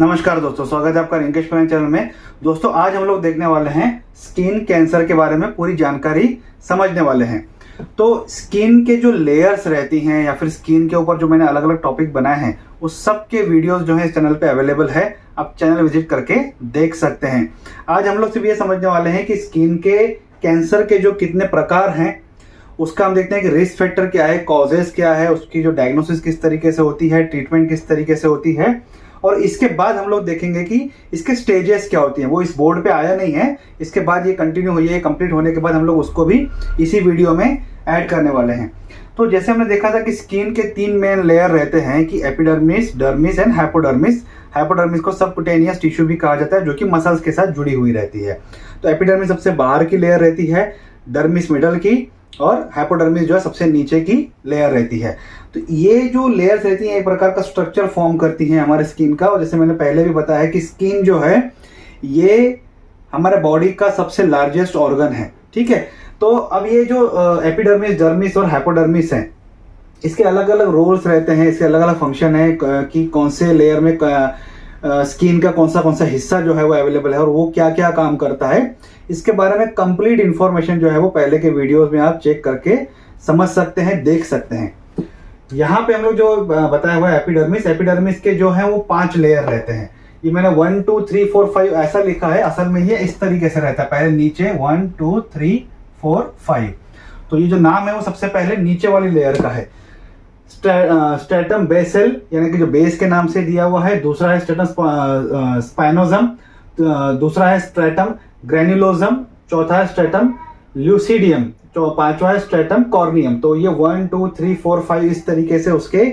नमस्कार दोस्तों, स्वागत है आपका रिंकेश परानी चैनल में। दोस्तों आज हम लोग देखने वाले हैं स्किन कैंसर के बारे में पूरी जानकारी समझने वाले हैं। तो स्किन के जो लेयर्स रहती हैं या फिर स्किन के ऊपर जो मैंने अलग अलग टॉपिक बनाए हैं उस सब के वीडियोस जो है इस चैनल पे अवेलेबल है, आप चैनल विजिट करके देख सकते हैं। आज हम लोग सिर्फ ये समझने वाले हैं कि स्किन के कैंसर के जो कितने प्रकार हैं, उसका हम देखते हैं कि रिस्क फैक्टर क्या है, कॉजेस क्या है, उसकी जो डायग्नोसिस किस तरीके से होती है, ट्रीटमेंट किस तरीके से होती है, और इसके बाद हम लोग देखेंगे कि इसके स्टेजेस क्या होती हैं। वो इस बोर्ड पे आया नहीं है, इसके बाद ये कंटिन्यू हुई है, कंप्लीट होने के बाद हम लोग उसको भी इसी वीडियो में ऐड करने वाले हैं। तो जैसे हमने देखा था कि स्किन के 3 मेन लेयर रहते हैं कि epidermis, dermis and hypodermis. Hypodermis को सबक्यूटेनियस टिश्यू भी कहा जाता है, जो कि मसल्स के साथ जुड़ी हुई रहती है। तो एपिडर्मिस सबसे बाहर की लेयर रहती है, डर्मिस मिडल की, और हाइपोडर्मिस जो है सबसे नीचे की लेयर रहती है। तो ये जो लेयर्स रहती हैं एक प्रकार का स्ट्रक्चर फॉर्म करती हैं हमारे स्किन का। और जैसे मैंने पहले भी बताया कि स्किन जो है ये हमारे बॉडी का सबसे लार्जेस्ट ऑर्गन है, ठीक है। तो अब ये जो एपिडर्मिस, डर्मिस और हाइपोडर्मिस हैं, इसके अलग अलग रोल्स रहते हैं, इसके अलग अलग फंक्शन है कि कौन से लेयर में स्किन का कौन सा हिस्सा जो है वो अवेलेबल है और वो क्या क्या काम करता है। इसके बारे में कंप्लीट इंफॉर्मेशन जो है वो पहले के वीडियोस में आप चेक करके समझ सकते हैं, देख सकते हैं। यहाँ पे हम लोग जो बताया हुआ है एपिडर्मिस, एपिडर्मिस के जो है वो 5 लेयर रहते हैं। ये मैंने 1 2 3 4 5 ऐसा लिखा है, असल में ये इस तरीके से रहता है। पहले नीचे 1 2 3 4 5, तो ये जो नाम है वो सबसे पहले नीचे वाली लेयर का है। स्ट्रेटम बेसल यानी कि जो बेस के नाम से दिया हुआ है। दूसरा है स्ट्रेटम स्पाइनोजम, दूसरा है स्ट्रेटम ग्रेन्युलोजम, चौथा है स्ट्रेटम ल्यूसिडियम, पांचवा है स्ट्रेटम कॉर्नियम। तो ये 1 2 3 4 5 इस तरीके से उसके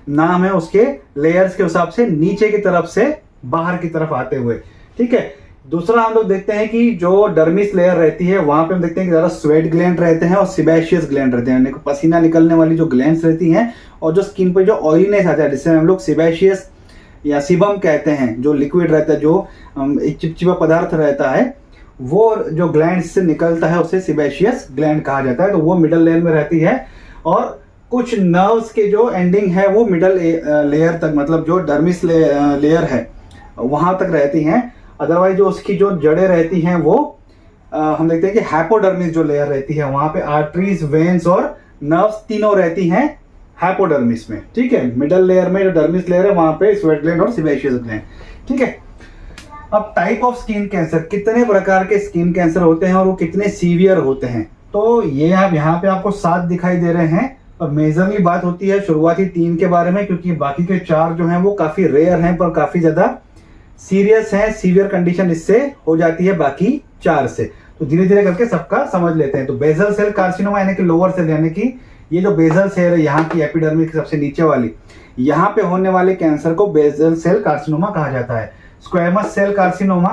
नाम है, उसके लेयर्स के हिसाब से नीचे की तरफ से बाहर की तरफ आते हुए, ठीक है। दूसरा हम लोग देखते हैं कि जो डर्मिस लेयर रहती है वहां पे हम देखते हैं कि ज्यादा स्वेट ग्लैंड रहते हैं और सिबेशियस ग्लैंड रहते हैं, यानी कि पसीना निकलने वाली जो ग्लैंड्स रहती हैं, और जो स्किन पे जो ऑयलीनेस आता है जिससे हम लोग सिबेशियस या सिबम कहते हैं, जो लिक्विड रहता है, जो एक चिपचिपा पदार्थ रहता है, वो जो ग्लैंड से निकलता है उसे सिबेशियस ग्लैंड कहा जाता है। तो वो मिडल लेयर में रहती है। और कुछ नर्व्स के जो एंडिंग है वो मिडल लेयर तक, मतलब जो डर्मिस लेयर है वहां तक रहती हैं। अदरवाइज जो उसकी जो जड़ें रहती हैं वो हम देखते हैं कि हाइपोडर्मिस जो लेयर रहती है वहां पे आर्टरीज, वेन्स और नर्व्स तीनों रहती हैं हाइपोडर्मिस में, ठीक है। मिडल लेयर में जो डर्मिस लेयर है वहां पे स्वेट ग्लैंड और सिबेशियस ग्लैंड, ठीक है। अब टाइप ऑफ स्किन कैंसर, कितने प्रकार के स्किन कैंसर होते हैं और वो कितने सीवियर होते हैं। तो ये आप यहाँ पे आपको 7 दिखाई दे रहे हैं। और मेजरली बात होती है शुरुआती 3 के बारे में, क्योंकि बाकी के 4 जो हैं वो काफी रेयर हैं पर काफी ज्यादा सीरियस हैं। सीवियर कंडीशन इससे हो जाती है बाकी 4 से। तो धीरे धीरे करके सबका समझ लेते हैं। तो बेसल सेल कार्सिनोमा यानी कि लोअर सेल, यानी कि ये जो बेसल सेल है यहाँ की एपिडर्मिस की सबसे नीचे वाली, यहाँ पे होने वाले कैंसर को बेसल सेल कार्सिनोमा कहा जाता है। स्क्वैमस सेल कार्सिनोमा,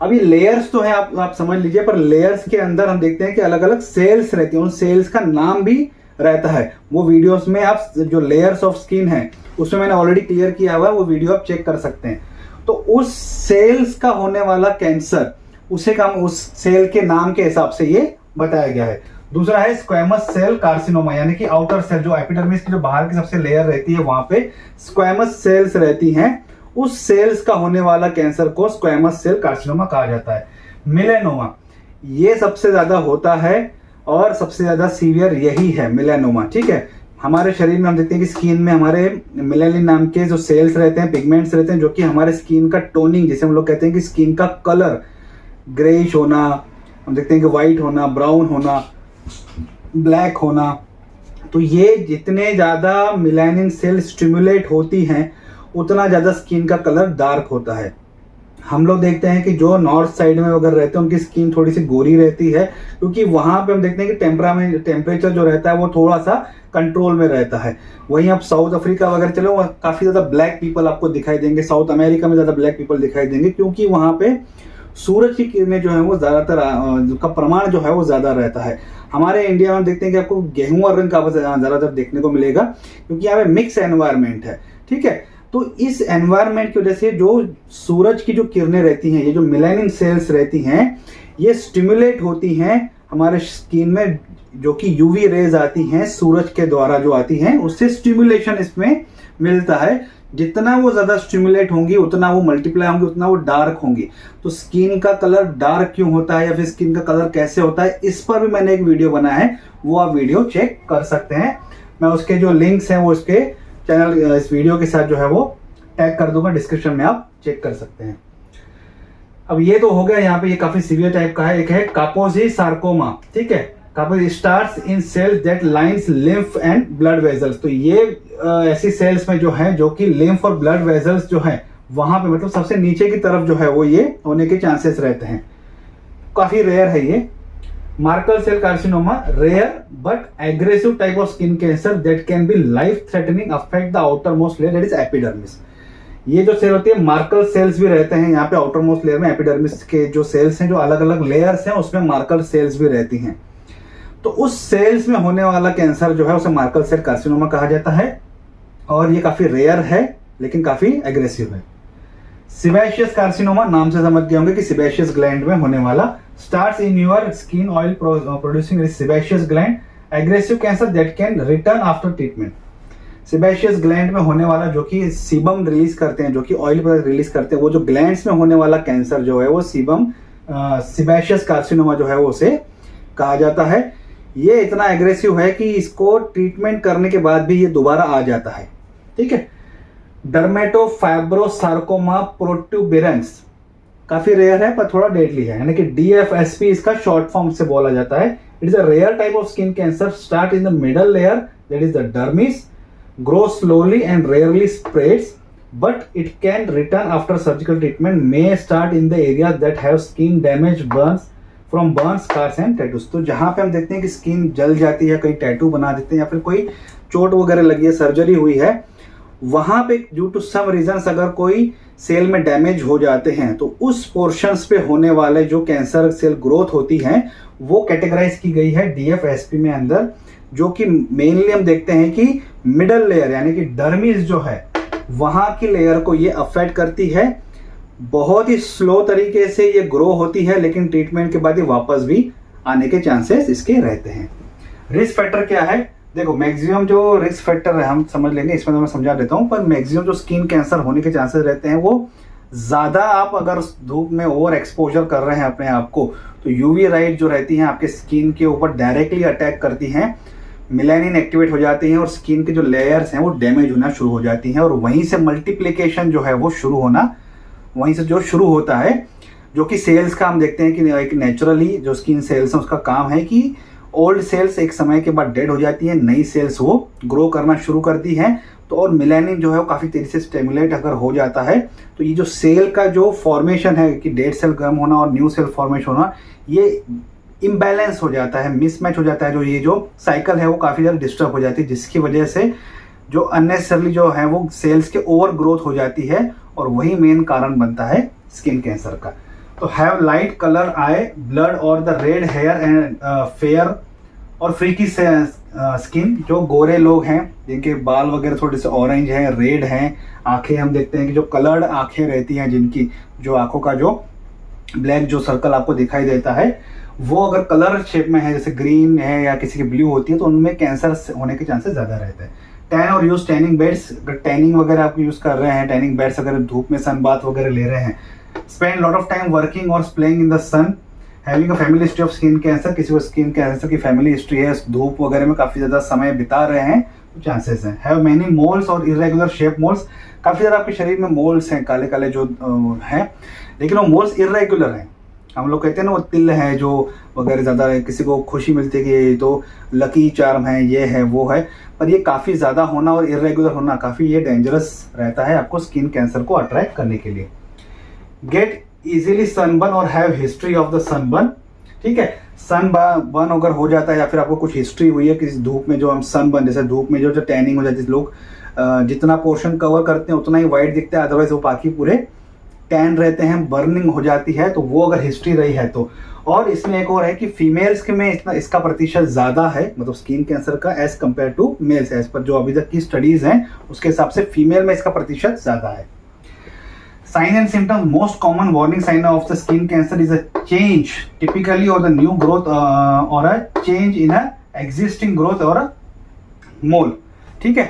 अभी लेयर्स तो है आप समझ लीजिए, पर लेयर्स के अंदर हम देखते हैं कि अलग अलग सेल्स रहती हैं, उन सेल्स का नाम भी रहता है। वो वीडियोस में आप जो लेयर्स ऑफ स्किन है उसमें मैंने ऑलरेडी क्लियर किया हुआ है, वो वीडियो आप चेक कर सकते हैं। तो उस सेल्स का होने वाला कैंसर, उसे का उस सेल के नाम के हिसाब से ये बताया गया है। दूसरा है स्क्वैमस सेल कार्सिनोमा, यानी कि आउटर सेल, जो एपिडर्मिस की जो बाहर की सबसे लेयर रहती है वहां पे स्क्वैमस सेल्स रहती हैं, उस सेल्स का होने वाला कैंसर को स्क्वैमस सेल कार्सिनोमा कहा जाता है। मेलेनोमा, ये सबसे ज्यादा होता है और सबसे ज्यादा सीवियर यही है, मेलेनोमा, ठीक है। हमारे शरीर में हम देखते हैं कि स्किन में हमारे मेलानिन नाम के जो सेल्स रहते हैं, पिगमेंट्स रहते हैं, जो कि हमारे स्किन का टोनिंग, जिसे हम लोग कहते हैं कि स्किन का कलर ग्रेइश होना, हम देखते हैं कि व्हाइट होना, ब्राउन होना, ब्लैक होना। तो ये जितने ज्यादा मेलानिन सेल स्टिमुलेट होती हैं उतना ज्यादा स्किन का कलर डार्क होता है। हम लोग देखते हैं कि जो नॉर्थ साइड में अगर रहते हैं उनकी स्किन थोड़ी सी गोरी रहती है, क्योंकि वहां पे हम देखते हैं कि टेम्परेचर जो रहता है वो थोड़ा सा कंट्रोल में रहता है। वहीं आप साउथ अफ्रीका वगैरह चलो, वहाँ काफी ज्यादा ब्लैक पीपल आपको दिखाई देंगे। साउथ अमेरिका में ज्यादा ब्लैक पीपल दिखाई देंगे, क्योंकि वहां पे सूरज की किरणें जो है वो ज्यादातर का प्रमाण जो है वो ज्यादा रहता है। हमारे इंडिया में देखते हैं कि आपको गेहूं रंग का ज्यादातर देखने को मिलेगा, क्योंकि यहाँ पे मिक्स एनवायरमेंट है, ठीक है। तो इस एनवायरनमेंट की वजह से जो सूरज की जो किरणें रहती हैं, ये जो मेलानिन सेल्स रहती हैं, ये स्टिमुलेट होती हैं हमारे स्किन में, जो कि यूवी रेज आती हैं सूरज के द्वारा जो आती हैं, उससे स्टिमुलेशन इसमें मिलता है। जितना वो ज्यादा स्टिमुलेट होंगी उतना वो मल्टीप्लाई होंगी, उतना वो डार्क होंगी। तो स्किन का कलर डार्क क्यों होता है या फिर स्किन का कलर कैसे होता है, इस पर भी मैंने एक वीडियो बनाया है, वो आप वीडियो चेक कर सकते हैं। मैं उसके जो लिंक्स हैं वो इसके चैनल इस वीडियो के साथ जो है वो टैग कर दूंगा डिस्क्रिप्शन में, आप चेक कर सकते हैं। अब ये तो हो गया, यहाँ पे ये काफी सीवियर टाइप का है। एक है कापोसी सार्कोमा, ठीक है। Kaposi starts in cells that lines lymph and blood vessels. तो ये ऐसी सेल्स में जो है जो कि लिम्फ और ब्लड वेजल्स जो है वहां पे मतलब सबसे नीचे की तरफ जो है वो ये होने के चांसेस रहते हैं। काफी रेयर है ये। Merkel cell carcinoma, rare but aggressive type of skin cancer that can be life threatening, affect the outermost layer that is epidermis. ये जो सेल होती है मार्कल सेल्स भी रहते हैं यहाँ पे आउटर मोस्ट लेयर में। एपिडर्मिस के जो सेल्स हैं जो अलग अलग लेयर्स हैं उसमें मार्कल सेल्स भी रहती हैं। तो उस सेल्स में होने वाला कैंसर जो है उसे मार्कल सेल कार्सिनोमा कहा जाता है और ये काफी रेयर है लेकिन काफी एग्रेसिव है। सिबेशियस कार्सिनोमा, नाम से समझ गए होंगे कि सिबेशियस ग्लैंड में होने वाला। Starts in your skin oil producing sebaceous gland, aggressive cancer that can return after treatment. Sebaceous gland में होने वाला जो कि सीबम रिलीज करते हैं, जो कि ऑयल प्रोडक्ट रिलीज करते हैं, वो जो ग्लैंड्स में होने वाला कैंसर जो है वो सिबेशियस कार्सिनोमा जो है वो उसे कहा जाता है। ये इतना एग्रेसिव है कि इसको ट्रीटमेंट करने के बाद भी ये दोबारा आ जाता है, ठीक है। डर्मेटोफाइब्रोसार्कोमा प्रोट्यूबेरेंस, काफी रेयर है पर थोड़ा डेडली है, यानी कि DFSP इसका शॉर्ट फॉर्म से बोला जाता है। It is a rare type of skin cancer, start in the middle layer that is the dermis, grows slowly and rarely spreads, but it can return after surgical treatment, may start in the area that have skin damage, burns from burns, scars and tattoos। तो जहां पे हम देखते हैं कि skin जल जाती है, कहीं टैटू बना देते हैं या फिर कोई चोट वगैरह लगी है, सर्जरी हुई है, वहां पे ड्यू टू सम रीजंस अगर कोई सेल में डैमेज हो जाते हैं तो उस पोर्शंस पे होने वाले जो कैंसर सेल ग्रोथ होती है वो कैटेगराइज की गई है DFSP में अंदर, जो कि मेनली हम देखते हैं कि मिडल लेयर यानी कि डर्मिस जो है वहां की लेयर को ये अफेक्ट करती है। बहुत ही स्लो तरीके से ये ग्रो होती है लेकिन ट्रीटमेंट के बाद ये वापस भी आने के चांसेस इसके रहते हैं। रिस्क फैक्टर क्या है, देखो मैक्सिमम जो रिस्क फैक्टर है हम समझ लेंगे, इसमें तो मैं समझा देता हूं, पर मैक्सिमम जो स्किन कैंसर होने के चांसेस रहते हैं वो ज्यादा आप अगर धूप में ओवर एक्सपोजर कर रहे हैं अपने आप को तो UV लाइट जो रहती है आपके स्किन के ऊपर डायरेक्टली अटैक करती हैं, मेलानिन एक्टिवेट हो जाती है और स्किन के जो लेयर्स हैं वो डैमेज होना शुरू हो जाती हैं और वहीं से मल्टीप्लिकेशन जो है वो शुरू होना, वहीं से जो शुरू होता है, जो कि सेल्स का हम देखते हैं कि एक नेचुरली जो स्किन सेल्स हैं उसका काम है कि ओल्ड सेल्स एक समय के बाद डेड हो जाती है, नई सेल्स वो ग्रो करना शुरू करती हैं। तो और मेलानिन जो है वो काफ़ी तेजी से स्टिमुलेट अगर हो जाता है तो ये जो सेल का जो फॉर्मेशन है कि डेड सेल कम होना और न्यू सेल फॉर्मेशन होना, ये इम्बैलेंस हो जाता है, मिसमैच हो जाता है। जो ये जो साइकिल है वो काफ़ी ज़्यादा डिस्टर्ब हो जाती है, जिसकी वजह से जो अननेसेसरली जो है वो सेल्स के ओवर ग्रोथ हो जाती है और वही मेन कारण बनता है स्किन कैंसर का। तो have light colour eye, blond और the red hair and fair और फ्रीकी स्किन, जो गोरे लोग हैं जिनके बाल वगैरह थोड़े से ऑरेंज हैं, रेड हैं, आंखें हम देखते हैं कि जो कलर्ड आंखें रहती हैं जिनकी जो आंखों का जो ब्लैक जो सर्कल आपको दिखाई देता है वो अगर कलर शेप में है जैसे ग्रीन है या किसी की ब्लू होती है तो उनमें कैंसर होने के चांसेस ज़्यादा रहते हैं। टैन और यूज टैनिंग बेड्स, अगर टैनिंग वगैरह आप यूज़ कर रहे हैं, टैनिंग बेड्स अगर धूप में सन बाथ वगैरह ले रहे हैं, spend lot of time working और playing in the sun, having a family history of skin cancer, किसी को स्किन कैंसर की फैमिली हिस्ट्री है, धूप वगैरह में काफ़ी ज़्यादा समय बिता रहे हैं तो चांसेस हैं। हैव मैनी मोल्स और इरेगुलर शेप मोल्स, काफ़ी ज़्यादा आपके शरीर में मोल्स हैं, काले काले जो हैं, लेकिन वो मोल्स इरेगुलर हैं। हम लोग कहते हैं ना वो तिल है जो वगैरह ज़्यादा किसी को खुशी मिलती है कि ये तो लकी चार्म है, ये है वो है, पर ये काफ़ी ज़्यादा होना और इरेगुलर होना काफ़ी ये डेंजरस रहता है आपको स्किन कैंसर को अट्रैक्ट करने के लिए। गेट इजीली सनबर्न और have history of the sunburn, ठीक है। सनबर्न अगर हो जाता है या फिर आपको कुछ हिस्ट्री हुई है किसी धूप में, जो हम सनबर्न जैसे धूप में जो टैनिंग हो जाती है, लोग जितना पोर्शन कवर करते हैं उतना ही वाइट दिखता है, अदरवाइज वो बाकी पूरे टैन रहते हैं, बर्निंग हो जाती है, तो वो अगर हिस्ट्री रही है तो। और इसमें एक और है कि फीमेल्स के में इतना इसका प्रतिशत ज़्यादा है, मतलब स्किन कैंसर का as compare to males, age पर जो अभी तक की स्टडीज़ हैं उसके हिसाब से फीमेल में इसका प्रतिशत ज़्यादा है। Sign and symptoms, most common warning sign of the skin cancer is a change typically और द न्यू ग्रोथ और a change in a existing growth और अ मोल, ठीक है।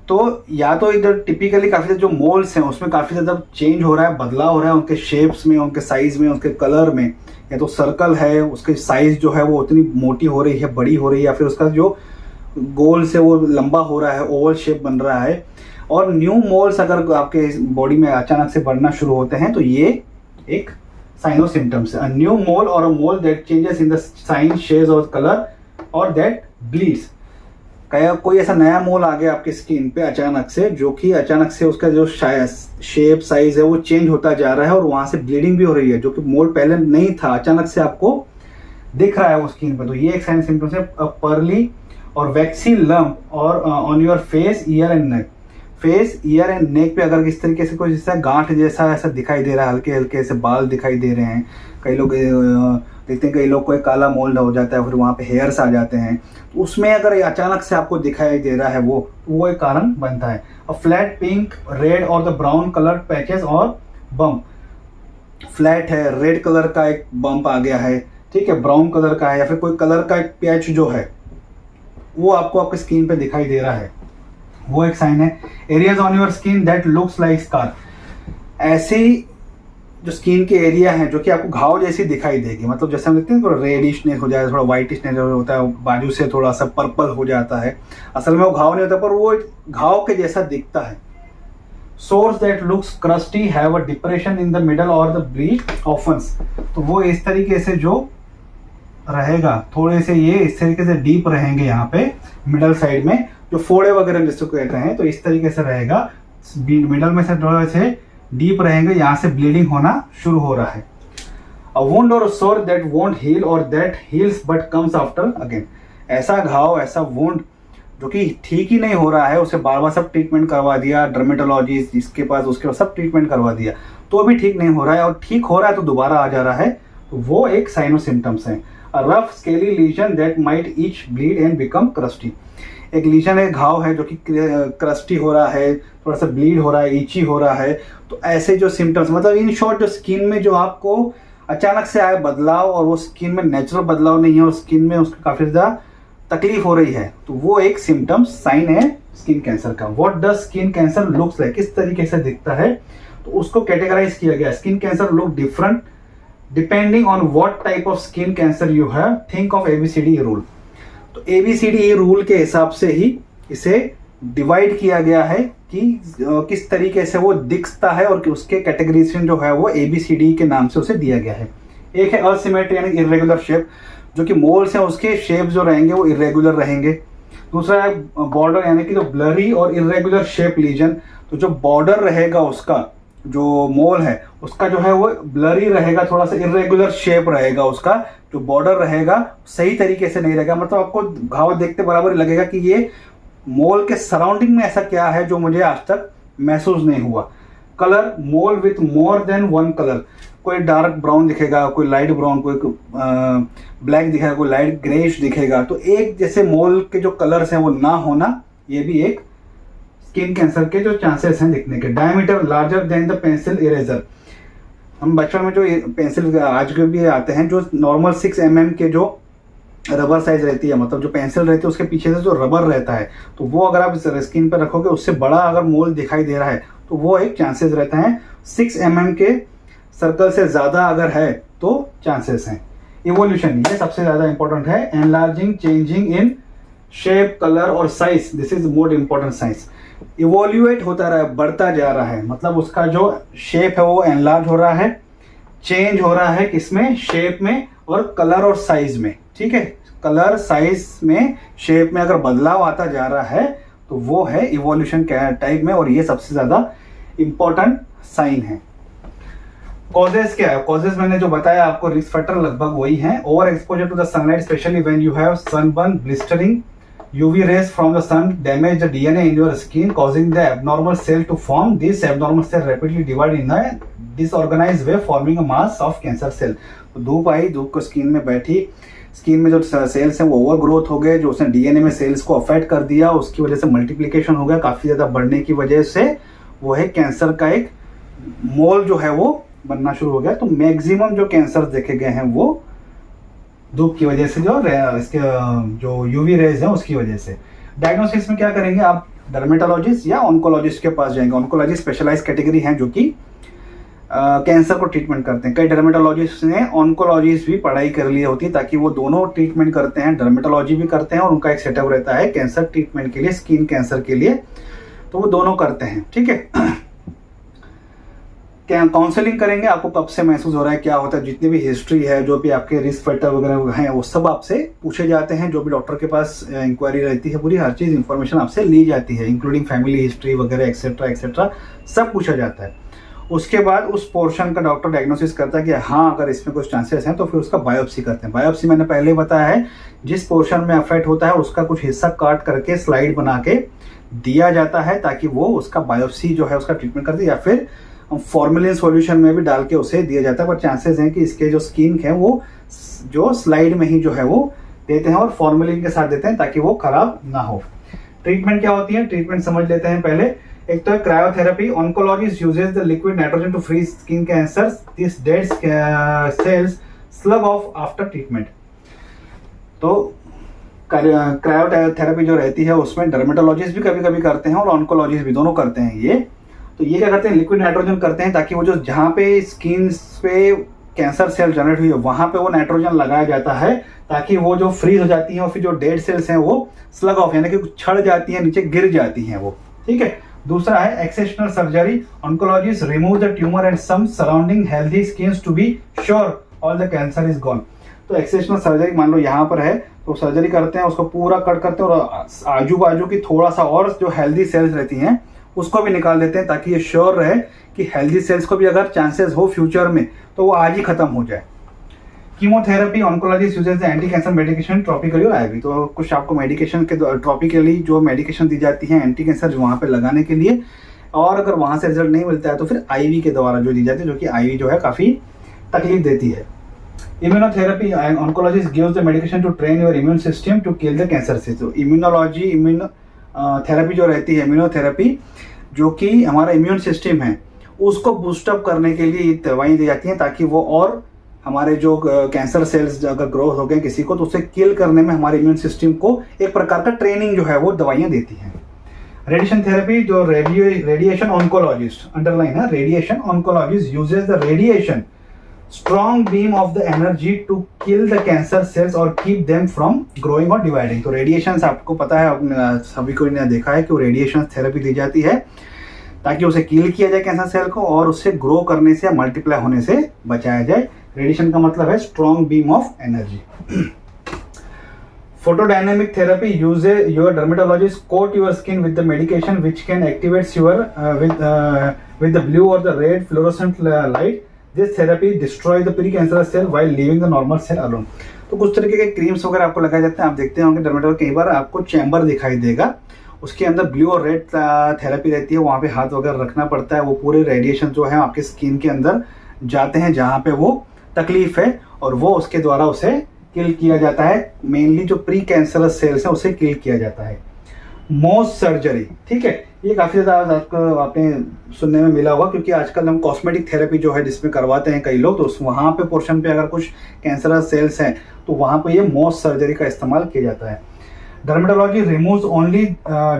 तो या तो इधर टिपिकली काफ़ी ज़्यादा जो मोल्स हैं उसमें काफ़ी ज़्यादा चेंज हो रहा है, बदलाव हो रहा है उनके शेप्स में, उनके साइज़ में, उनके कलर में। या तो सर्कल है उसके साइज़ जो है वो उतनी मोटी हो रही है, बड़ी हो रही है, या फिर उसका जो गोल से वो लंबा हो रहा है, ओवल शेप बन रहा है। और न्यू मोल्स अगर आपके बॉडी में अचानक से बढ़ना शुरू होते हैं तो ये एक साइन और सिम्टम्स है। अ न्यू मोल और a mole that changes in the size, shapes और कलर और दैट ब्लीड्स। कोई ऐसा नया मोल आ गया आपकी स्किन पे अचानक से, जो कि अचानक से उसका जो शेप साइज है वो चेंज होता जा रहा है और वहां से ब्लीडिंग भी हो रही है, जो कि मोल पहले नहीं था, अचानक से आपको दिख रहा है वो स्किन पे। तो ये एक साइन सिम्टम्स है। पर्ली और वैक्सी लम्प और on your face, year and neck. Face, year and neck पे अगर इस तरीके से कोई जैसा गांठ जैसा ऐसा दिखाई दे रहा है, हल्के हल्के से बाल दिखाई दे रहे हैं, कई लोग देखते हैं कई लोग को एक काला मोल्ड हो जाता है, फिर वहाँ पे हेयर्स आ जाते हैं, तो उसमें अगर अचानक से आपको दिखाई दे रहा है वो एक कारण बनता है। और फ्लैट पिंक, रेड और द ब्राउन कलर पैचेस और बम्प। फ्लैट है, रेड कलर का एक बम्प आ गया है, ठीक है, ब्राउन कलर का है, या फिर कोई कलर का एक पैच जो है वो आपको आपकी स्किन पे दिखाई दे रहा है, वो एक साइन है। Areas on your skin that looks like scar. ऐसी जो स्किन के एरिया हैं जो कि आपको घाव जैसी दिखाई देगी, मतलब जैसे हम देखते हैं थोड़ा रेडिशनेस हो जाए, थोड़ा वाइटिशनेस होता है, बाजू से थोड़ा सा पर्पल हो जाता है, असल में वो घाव नहीं होता पर वो घाव के जैसा दिखता है। Source that looks crusty, have a depression in the middle और द ब्लीड ऑफन्स। तो वो इस तरीके से जो रहेगा, थोड़े से ये इस तरीके से डीप रहेंगे यहाँ पे मिडल साइड में, जो फोड़े वगैरह जिसको कहते हैं, तो इस तरीके से रहेगा, मिडल में से थोड़ा से डीप रहेंगे, यहाँ से ब्लीडिंग होना शुरू हो रहा है। अ वुंड और सोर दैट वोंट हील और that heels but comes after again. ऐसा घाव, ऐसा वुंड जो कि ठीक ही नहीं हो रहा है, उसे बार बार सब ट्रीटमेंट करवा दिया, डर्मेटोलॉजिस्ट जिसके पास उसके पास सब ट्रीटमेंट करवा दिया, तो भी ठीक नहीं हो रहा है, और ठीक हो रहा है तो दोबारा आ जा रहा है, तो वो एक साइन और सिम्टम्स है। A rough scaly lesion that might itch bleed and become crusty. एक लीजन है, घाव है जो कि क्रस्टी हो रहा है, थोड़ा सा ब्लीड हो रहा है, ईची हो रहा है, तो ऐसे जो सिम्टम्स, मतलब इन शॉर्ट जो स्किन में जो आपको अचानक से आए बदलाव और वो स्किन में नेचुरल बदलाव नहीं है और स्किन में उसकी काफ़ी ज़्यादा तकलीफ हो रही है, तो वो एक सिम्टम्स साइन है स्किन कैंसर का। What does skin cancer looks like, किस तरीके से दिखता है, तो उसको कैटेगराइज किया गया। Skin cancer look different depending on what type of skin cancer you have, think of ABCD rule. तो ABCD रूल के हिसाब से ही इसे डिवाइड किया गया है कि किस तरीके से वो दिखता है, और उसके कैटेगराइजेशन जो है वो ABCD के नाम से उसे दिया गया है। एक है असिमेट्री यानी इरेगुलर शेप, जो कि मोल्स हैं उसके शेप जो रहेंगे वो इरेगुलर रहेंगे। दूसरा है बॉर्डर यानी कि जो ब्लरी और इरेगुलर शेप लीजन, तो जो बॉर्डर रहेगा उसका, जो मोल है उसका जो है वो ब्लरी रहेगा, थोड़ा सा इरेगुलर शेप रहेगा, उसका जो बॉर्डर रहेगा सही तरीके से नहीं रहेगा, मतलब आपको घाव देखते बराबर लगेगा कि ये मोल के सराउंडिंग में ऐसा क्या है जो मुझे आज तक महसूस नहीं हुआ। Colour, mole with more than one colour, कोई डार्क ब्राउन दिखेगा, कोई लाइट ब्राउन, कोई ब्लैक दिखेगा, कोई लाइट ग्रेइश दिखेगा, तो एक जैसे मोल के जो कलर्स हैं वो ना होना, ये भी एक स्किन कैंसर के जो चांसेस हैं दिखने के। Diameter larger than the pencil eraser. हम बचपन में जो पेंसिल आज के भी आते हैं, जो नॉर्मल 6 mm के जो रबर साइज रहती है, मतलब जो पेंसिल रहती है उसके पीछे से जो रबर रहता है, तो वो अगर आप स्किन पर रखोगे उससे बड़ा अगर मोल दिखाई दे रहा है तो वो एक चांसेस रहता है। 6 mm के सर्कल से ज़्यादा अगर है तो चांसेस हैं। इवोल्यूशन, ये सबसे ज़्यादा इंपॉर्टेंट है। Enlarging, changing in shape, colour और size, this is more important signs. Evaluate होता रहा है, बढ़ता जा रहा है, मतलब उसका जो शेप है वो एनलार्ज हो रहा है, चेंज हो रहा है किसमें, शेप में और कलर और साइज में, ठीक है, कलर, साइज में, शेप में अगर बदलाव आता जा रहा है तो वो है इवोल्यूशन टाइप में, और ये सबसे ज्यादा इंपॉर्टेंट साइन है। कॉजेस क्या है? कॉजेस मैंने जो बताया आपको, रिस्क फैक्टर लगभग वही है। Overexposure to the sunlight, specially when you have sunburn, blistering, UV rays from the sun damage the DNA in your skin, causing the abnormal cell to form. These abnormal cells rapidly divide in a disorganized way, forming a mass of cancer cell. तो धूप आई, धूप को skin में बैठी, skin में जो sales हैं वो ओवर ग्रोथ हो गए, जो उसने DNA में सेल्स को अफेक्ट कर दिया, उसकी वजह से मल्टीप्लिकेशन हो गया, काफ़ी ज़्यादा बढ़ने की वजह से वो है कैंसर का एक मोल जो है वो बनना शुरू हो गया। तो मैक्सिमम जो कैंसर देखे गए हैं वो धूप की वजह से, जो इसके जो UV रेज है उसकी वजह से। डायग्नोसिस में क्या करेंगे आप? डर्मेटोलॉजिस्ट या ऑन्कोलॉजिस्ट के पास जाएंगे। ऑन्कोलॉजिस्ट स्पेशलाइज कैटेगरी हैं जो कि कैंसर को ट्रीटमेंट करते हैं। कई डर्मेटोलॉजिस्ट ने ऑन्कोलॉजिस्ट भी पढ़ाई कर ली होती है ताकि वो दोनों ट्रीटमेंट करते हैं, डर्मेटोलॉजी भी करते हैं और उनका एक सेटअप रहता है कैंसर ट्रीटमेंट के लिए, स्किन कैंसर के लिए, तो वो दोनों करते हैं। ठीक है, क्या काउंसलिंग करेंगे, आपको कब से महसूस हो रहा है, क्या होता है, जितनी भी हिस्ट्री है, जो भी आपके रिस्क फैक्टर वगैरह हैं वो सब आपसे पूछे जाते हैं। जो भी डॉक्टर के पास इंक्वायरी रहती है पूरी हर चीज़ इन्फॉर्मेशन आपसे ली जाती है, इंक्लूडिंग फैमिली हिस्ट्री वगैरह एक्सेट्रा एक्सेट्रा सब पूछा जाता है। उसके बाद उस पोर्शन का डॉक्टर डायग्नोसिस करता है कि हाँ अगर इसमें कुछ चांसेस हैं तो फिर उसका बायोप्सी करते हैं। बायोप्सी मैंने पहले बताया है, जिस पोर्शन में अफेक्ट होता है उसका कुछ हिस्सा काट करके स्लाइड बना के दिया जाता है ताकि वो उसका बायोप्सी जो है उसका ट्रीटमेंट करते, या फिर फॉर्मेलिन सॉल्यूशन में भी डाल के उसे दिया जाता है। पर चांसेस हैं कि इसके जो स्किन है वो जो स्लाइड में ही जो है वो देते हैं और फॉर्मेलिन के साथ देते हैं ताकि वो खराब ना हो। ट्रीटमेंट क्या होती है, ट्रीटमेंट समझ लेते हैं पहले। एक तो है cryotherapy. Oncologist uses the liquid nitrogen to freeze skin cancer this dead cells slug off after treatment. तो क्रायोथेरेपी जो रहती है उसमें डर्मेटोलॉजिस्ट भी कभी कभी करते हैं और ऑन्कोलॉजिस्ट भी, दोनों करते हैं ये। तो ये क्या करते हैं, लिक्विड नाइट्रोजन करते हैं ताकि वो जो जहाँ पे स्किन पे कैंसर सेल जनरेट हुई है वहाँ पे वो नाइट्रोजन लगाया जाता है ताकि वो जो फ्रीज हो जाती है और फिर जो डेड सेल्स हैं वो स्लग ऑफ यानी कि छड़ जाती हैं, नीचे गिर जाती हैं वो। ठीक है, दूसरा है excisional surgery. Oncologist remove the tumour and some surrounding healthy skin to be sure all the cancer is gone. तो एक्सेशनल सर्जरी मान लो यहाँ पर है तो सर्जरी करते हैं, उसको पूरा कट करते हैं और आजू बाजू की थोड़ा सा और जो हेल्दी सेल्स रहती हैं उसको भी निकाल देते हैं ताकि ये श्योर रहे कि हेल्दी सेल्स को भी अगर चांसेस हो फ्यूचर में तो वो आज ही खत्म हो जाए। Chemotherapy. Oncologist uses the anti cancer medication topically और आईवी। तो कुछ आपको मेडिकेशन के ट्रॉपिकली जो मेडिकेशन दी जाती है एंटी कैंसर वहाँ पे लगाने के लिए, और अगर वहाँ से रिजल्ट नहीं मिलता है तो फिर आईवी के द्वारा जो दी जाती है, जो कि आईवी जो है काफ़ी तकलीफ देती है। Immunotherapy. Oncologist gives the medication to train your immune system to kill the cancer cells. तो इम्यूनोथेरेपी जो रहती है, इम्यूनोथेरेपी जो कि हमारा इम्यून सिस्टम है उसको बूस्टअप करने के लिए ये दवाई दी जाती हैं ताकि वो और हमारे जो कैंसर सेल्स अगर ग्रोथ हो गए किसी को तो उसे किल करने में हमारे इम्यून सिस्टम को एक प्रकार का ट्रेनिंग जो है वो दवाइयाँ देती हैं। Radiation therapy. जो रेडिएशन ऑन्कोलॉजिस्ट, अंडरलाइन है, radiation oncologist uses the radiation strong beam of the energy to kill the cancer cells और कीप देम फ्रॉम ग्रोइंग और डिवाइडिंग। तो रेडिएशन आपको पता है, सभी को ने देखा है कि वो रेडिएशन थेरेपी दी जाती है ताकि उसे किल किया जाए कैंसर सेल को और उससे ग्रो करने से या मल्टीप्लाई होने से बचाया जाए। रेडिएशन का मतलब है strong beam of energy. Photodynamic therapy uses your dermatologist coat your skin with the medication which can activates your with the blue और the red fluorescent light. This therapy destroy the precancerous cell while leaving the normal cell alone. तो कुछ तरीके के creams वगैरह आपको लगाए जाते हैं। आप देखते होंगे डर्मेटोलॉजी कई बार आपको चैम्बर दिखाई देगा, उसके अंदर ब्लू और रेड थेरेपी रहती है, वहाँ पे हाथ वगैरह रखना पड़ता है। वो पूरे रेडिएशन जो है आपके स्किन के अंदर जाते हैं जहाँ पे वो तकलीफ है और वो उसके द्वारा उसे किल किया जाता है। मेनली जो प्री कैंसरस सेल्स हैं उसे किल किया जाता है। मोस सर्जरी, ठीक है, ये काफ़ी ज़्यादा आपको आपने सुनने में मिला होगा क्योंकि आजकल हम कॉस्मेटिक थेरेपी जो है जिसमें करवाते हैं कई लोग, तो वहाँ पे पोर्शन पे अगर कुछ कैंसरस सेल्स हैं तो वहाँ पे ये मोस सर्जरी का इस्तेमाल किया जाता है। Dermatology removes only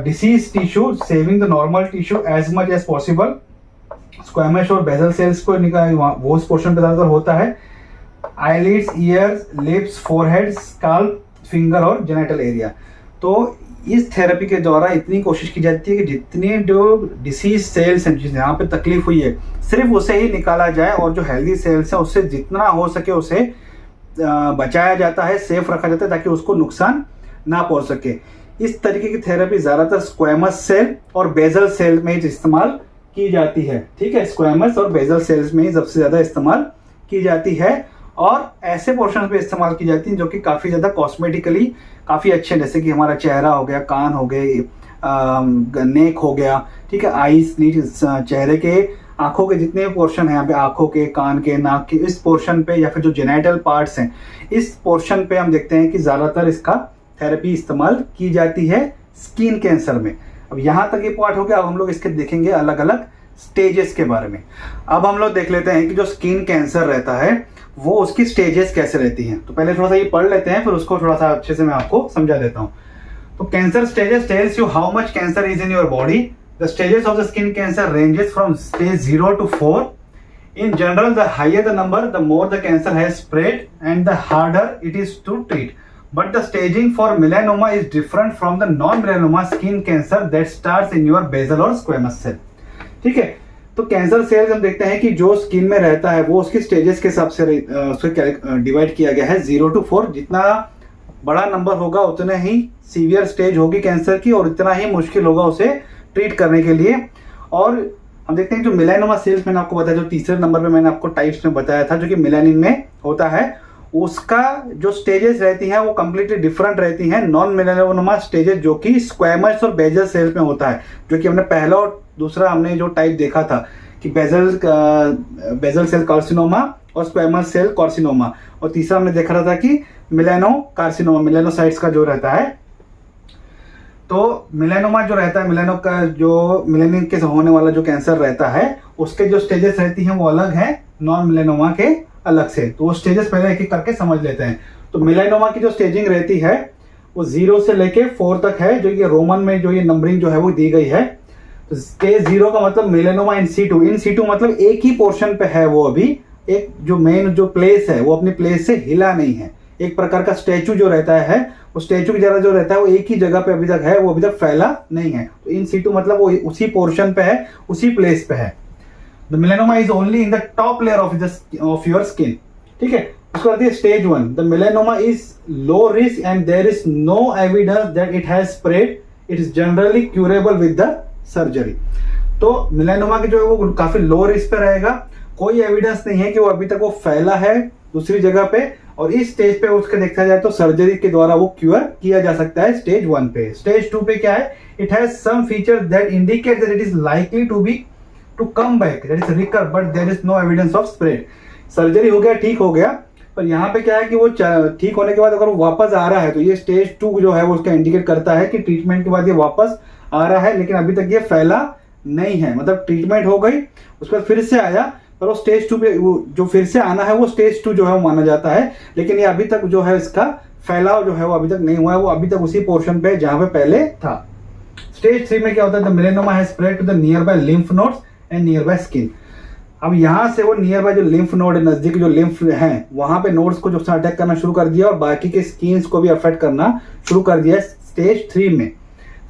disease tissue saving the normal tissue as much as possible. Squamous और बेजल सेल्स को वो उस पोर्शन पे ज़्यादातर होता है। Eyelids, ears, lips, forehead, scalp, finger और जेनिटल एरिया। तो इस थेरेपी के द्वारा इतनी कोशिश की जाती है कि जितने जो डिसीज सेल्स हैं जहाँ पे तकलीफ हुई है सिर्फ उसे ही निकाला जाए और जो हेल्दी सेल्स हैं उससे जितना हो सके उसे बचाया जाता है, सेफ रखा जाता है ताकि उसको नुकसान ना पहुंच सके। इस तरीके की थेरेपी ज़्यादातर स्क्वैमस सेल और बेजल सेल में इस्तेमाल की जाती है। ठीक है, स्क्वैमस और बेजल सेल्स में ही सबसे ज़्यादा इस्तेमाल की जाती है और ऐसे पोर्शन पे इस्तेमाल की जाती हैं जो कि काफ़ी ज़्यादा कॉस्मेटिकली काफ़ी अच्छे, जैसे कि हमारा चेहरा हो गया, कान हो गए, नेक हो गया, ठीक है, आईज, चेहरे के आँखों के जितने पोर्शन हैं यहाँ पे, आँखों के, कान के, नाक के, इस पोर्शन पे या फिर जो जेनिटल पार्ट्स हैं इस पोर्शन पे हम देखते हैं कि ज़्यादातर इसका थेरेपी इस्तेमाल की जाती है स्किन कैंसर में। अब यहाँ तक ये पार्ट हो गया। अब हम लोग इसके देखेंगे अलग अलग स्टेजेस के बारे में। अब हम लोग देख लेते हैं कि जो स्किन कैंसर रहता है वो उसकी स्टेजेस कैसे रहती हैं। तो पहले थोड़ा सा ये पढ़ लेते हैं फिर उसको थोड़ा सा अच्छे से मैं आपको समझा देता हूँ। तो cancer stages tells you how much cancer is in your body. The stages of the skin cancer ranges from stage 0 to 4. In general, the higher the number, the more the cancer has spread and the harder it is to treat. But the staging for melanoma is different from the non-melanoma skin cancer that starts in your basal or squamous cell. ठीक है, तो cancer cells हम देखते हैं कि जो skin में रहता है वो उसकी स्टेजेस के हिसाब से उसको डिवाइड किया गया है 0 to 4. जितना बड़ा नंबर होगा उतने ही सीवियर स्टेज होगी कैंसर की और इतना ही मुश्किल होगा उसे ट्रीट करने के लिए. और हम देखते हैं जो मेलानोमा सेल्स मैंने आपको बताया, जो तीसरे नंबर पे मैंने आपको टाइप्स में बताया था जो कि मेलानिन में होता है, उसका जो स्टेजेस रहती हैं वो कम्प्लीटली डिफरेंट रहती हैं. नॉन मेलानोमा स्टेजेस जो कि स्क्वैमस और बेजल सेल्स में होता है, जो कि हमने पहला और दूसरा हमने जो टाइप देखा था कि बेजल सेल कार्सिनोमा और स्क्वैमस सेल कार्सिनोमा, और तीसरा हमने देखा था कि मेलानो कार्सिनोमा, मेलानोसाइट्स का जो रहता है. तो मेलानोमा जो रहता है, मेलानो का जो मेलानिन के होने वाला जो कैंसर रहता है उसके जो स्टेजेस रहती हैं वो अलग है नॉन मेलानोमा के अलग से. तो वो स्टेजेस पहले एक एक करके समझ लेते हैं. तो मेलानोमा की जो स्टेजिंग रहती है वो 0 से लेके 4 तक है, जो ये रोमन में जो ये नंबरिंग जो है वो दी गई है. तो स्टेज 0 का मतलब melanoma in situ. In situ मतलब एक ही पोर्शन पे है वो, अभी एक जो मेन जो प्लेस है वो अपनी प्लेस से हिला नहीं है. एक प्रकार का स्टैचू जो रहता है वो स्टैचू की जगह जो रहता है वो एक ही जगह पे अभी तक है, वो अभी तक फैला नहीं है. तो इन सीटू मतलब वो उसी पोर्शन पे है, उसी प्लेस पे है. The melanoma is only in the top layer of your skin. ठीक है, उसको कहते हैं stage 1. The melanoma is low risk and there is no evidence that it has spread. It is generally curable with the surgery. तो melanoma की जो है वो काफी लो रिस्क पे रहेगा, कोई एविडेंस नहीं है कि वो अभी तक वो फैला है दूसरी जगह पे, और इस स्टेज पे उसके देखा जाए तो सर्जरी के द्वारा वो क्योर किया जा सकता है स्टेज 1 पे. स्टेज 2 पे क्या है, it has some features that indicate that it is likely to come back, that is recur, but there is no evidence of spread. Surgery हो गया, ठीक हो गया, पर यहाँ पे क्या है कि वो ठीक होने के बाद अगर वो वापस आ रहा है तो ये स्टेज 2 जो है वो उसका इंडिकेट करता है कि ट्रीटमेंट के बाद ये वापस आ रहा है, लेकिन अभी तक ये फैला नहीं है. मतलब ट्रीटमेंट हो गई, उसके बाद फिर से आया, पर वो स्टेज 2 पे जो फिर से आना है वो स्टेज 2 जो है वो माना जाता है, लेकिन ये अभी तक जो है इसका फैलाव जो है वो अभी तक नहीं हुआ है, वो अभी तक उसी पोर्शन पे जहां पे पहले था. स्टेज 3 में क्या होता है, the melanoma has spread to the nearby lymph nodes and nearby skin. अब यहां से वो नियर बाय जो लिम्फ नोड है, नजदीक जो लिम्फ है वहां पे नोड्स को जो अटैक करना शुरू कर दिया और बाकी के स्किन्स को भी अफेक्ट करना शुरू कर दिया स्टेज 3 में.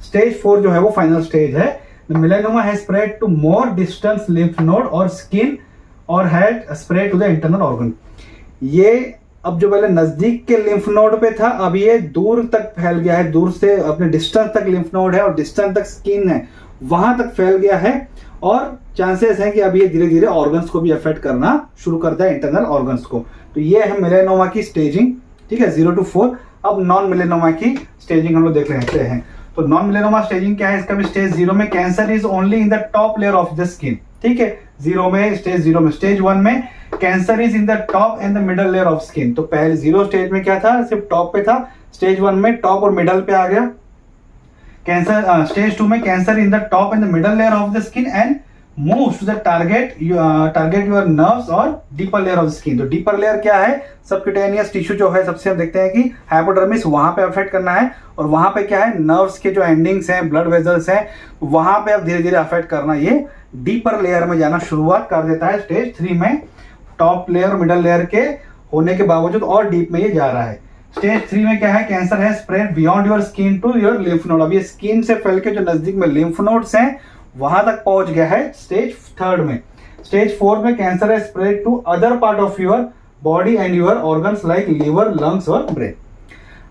स्टेज 4 जो है वो फाइनल स्टेज है. The melanoma has spread to more distance lymph node और स्किन और had spread to the internal organ. ये अब जो पहले नजदीक के लिम्फ नोड पे था, अब ये दूर तक फैल गया है, दूर से अपने डिस्टेंस तक लिम्फ नोड है और डिस्टेंस तक स्किन है, वहां तक फैल गया है, और चांसेस है कि अब ये धीरे धीरे ऑर्गन्स को भी अफेक्ट करना शुरू करता है, इंटरनल ऑर्गन्स को. तो ये है मेलानोमा की स्टेजिंग. ठीक है, 0 to 4. अब नॉन मेलानोमा की स्टेजिंग हम लोग देख लेते हैं. तो नॉन मेलानोमा स्टेजिंग क्या है, इसका भी स्टेज 0 में cancer is only in the top layer of the skin. ठीक है, 0 में, स्टेज 0 में. स्टेज 1 में cancer is in the top and the middle layer of skin. तो पहले 0 स्टेज में क्या था, सिर्फ टॉप पे था. स्टेज 1 में टॉप और मिडल पे आ गया कैंसर. स्टेज 2 में cancer in the top and the middle layer of the skin and moves to the target your nerves और डीपर लेयर ऑफ स्किन. तो डीपर लेयर क्या है, सबक्यूटेनियस टिश्यू जो है, सबसे हम देखते हैं कि हाइपोडर्मिस, वहां पे अफेक्ट करना है, और वहां पे क्या है, नर्व्स के जो एंडिंग्स हैं, ब्लड वेजल्स हैं, वहां पे अब धीरे धीरे अफेक्ट करना, ये डीपर लेयर में जाना शुरुआत कर देता है. स्टेज 3 में टॉप लेयर और मिडल लेयर के होने के बावजूद और डीप में ये जा रहा है. स्टेज 3 में क्या है, कैंसर है spread beyond your skin to your lymph node. अब ये स्किन से फैल के जो नजदीक में लिम्फ नोड्स हैं वहां तक पहुंच गया है स्टेज 3 में. स्टेज 4 में कैंसर है spread to other part of your body and your organs like liver, lungs और ब्रेन.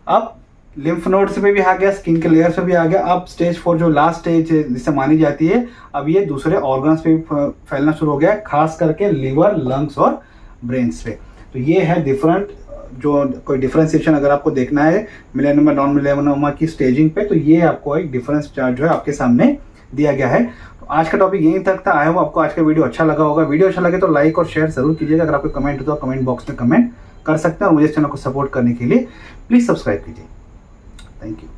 अब लिम्फ नोड्स पे भी आ गया, स्किन के लेयर पे भी आ गया. अब स्टेज 4 जो लास्ट स्टेज जिसे मानी जाती है, अब ये दूसरे ऑर्गन्स पे भी फैलना शुरू हो गया है, खास करके लिवर, लंग्स और ब्रेन्स पे. तो ये है डिफरेंट, जो कोई डिफरेंशिएशन अगर आपको देखना है मेलानोमा नॉन मेलानोमा की स्टेजिंग पे, तो ये आपको एक डिफरेंस चार्ट जो है आपके सामने दिया गया है. तो आज का टॉपिक यहीं तक था. आई होप आपको आज का वीडियो अच्छा लगा होगा. वीडियो अच्छा लगे तो लाइक और शेयर जरूर कीजिएगा. अगर आपको कमेंट हो तो कमेंट बॉक्स में कमेंट कर सकते हैं, और मुझे चैनल को सपोर्ट करने के लिए प्लीज सब्सक्राइब कीजिए. Thank you.